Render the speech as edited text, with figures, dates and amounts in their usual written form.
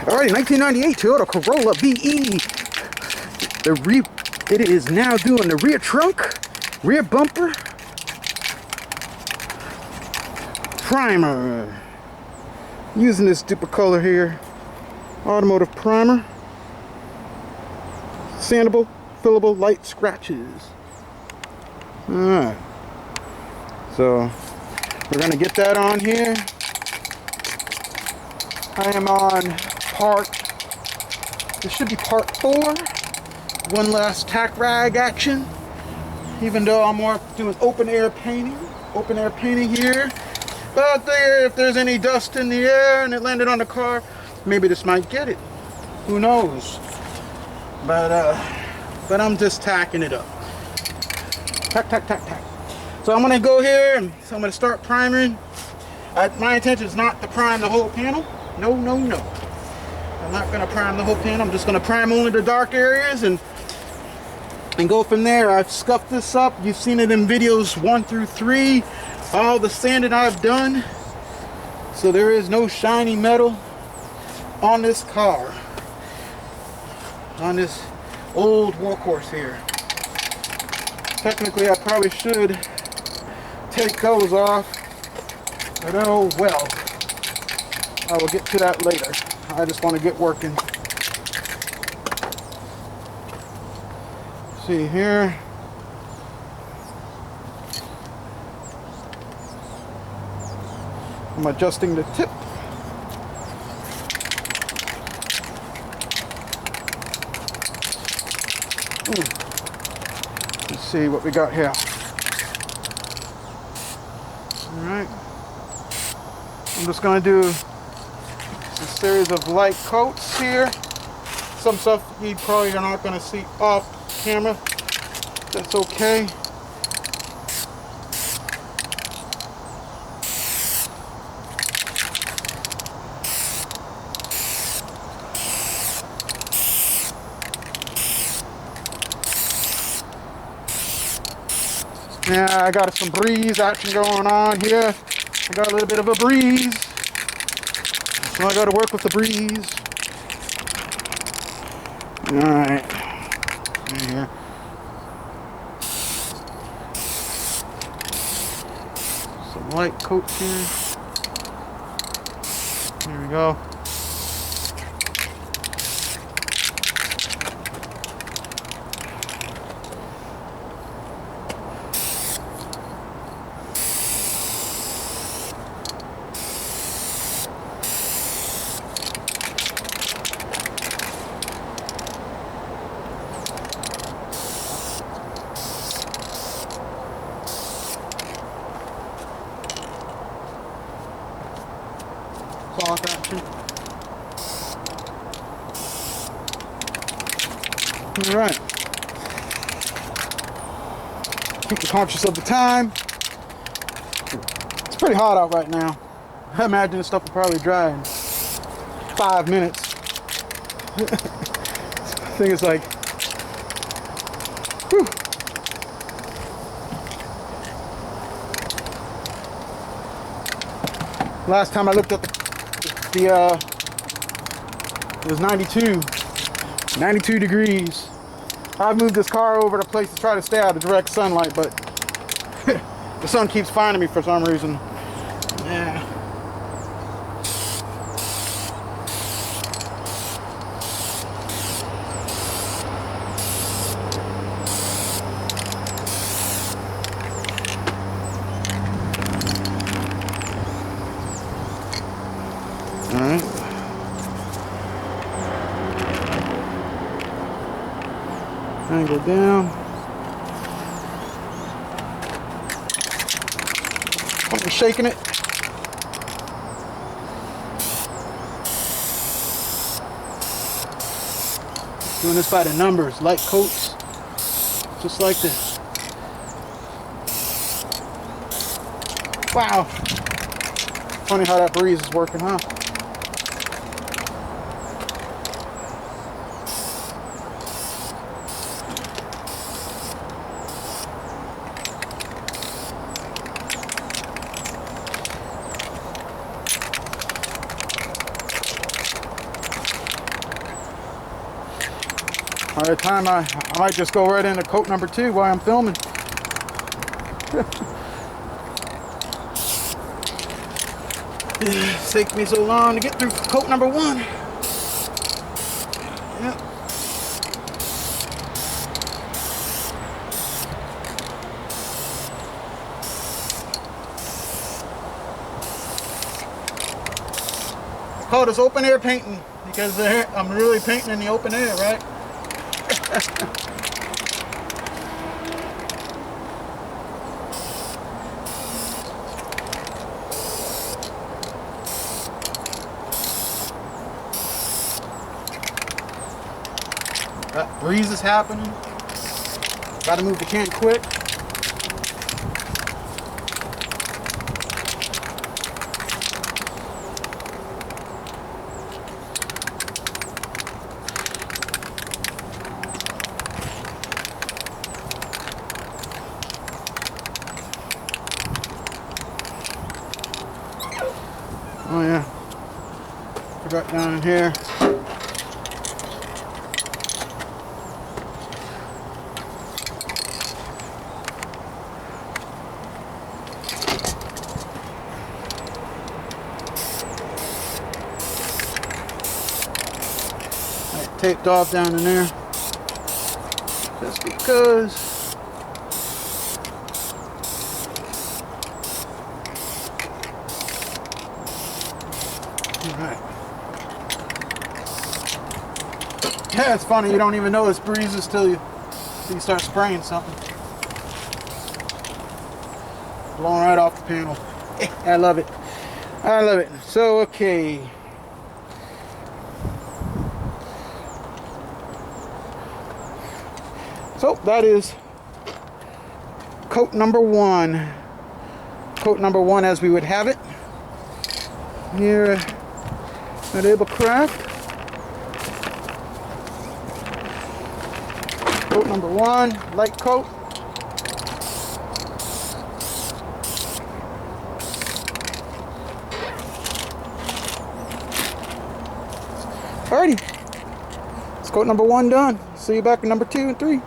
Alrighty, 1998 Toyota Corolla VE. It is now doing the rear trunk, rear bumper, primer. Using this stupid color here, automotive primer. Sandable, fillable, light scratches. Alright. So, we're going to get that on here. I am on this should be part 4. One last tack rag action. Even though I'm more doing open air painting here. But if there's any dust in the air and it landed on the car, maybe this might get it. Who knows? But I'm just tacking it up. Tack, tack, tack, tack. So I'm gonna go here and so I'm gonna start priming. My intention is not to prime the whole panel. No. I'm not gonna prime the whole panel. I'm just gonna prime only the dark areas and go from there. I've scuffed this up. You've seen it in videos 1 through 3. All the sanding I've done. So there is no shiny metal on this car. On this old workhorse here. Technically I probably should take those off. But oh well. I will get to that later. I just want to get working. See here. I'm adjusting the tip. Let's see what we got here. Alright. I'm just going to do a series of light coats here. Some stuff you probably are not going to see off camera. That's okay. Yeah, I got some breeze action going on here. I got a little bit of a breeze. So I got to work with the breeze. Alright. Here. Some light coats here. Here we go. Cloth action. Alright. Keep conscious of the time. It's pretty hot out right now. I imagine this stuff will probably dry in 5 minutes. I think it's like, whew. Last time I looked at it was 92 degrees. I've moved this car over to a place to try to stay out of direct sunlight, but the sun keeps finding me for some reason. Yeah. Alright. Angle down. I'm shaking it. Doing this by the numbers, light coats, just like this. Wow. Funny how that breeze is working, huh? By the time I might just go right into coat number 2 while I'm filming. It's taken me so long to get through coat number 1. Yep. I call this open air painting because I'm really painting in the open air, right? That breeze is happening. Gotta move the can quick. Oh yeah, forgot down in here. I taped off down in there just because. Alright. Yeah, it's funny, you don't even know it's breezes till you start spraying something. Blowing right off the panel. I love it. I love it. So, okay. So, that is coat number 1. Coat number 1 as we would have it. Here at Able Craft. Coat number 1, light coat. Alrighty. It's coat number 1 done. See you back in number 2 and 3.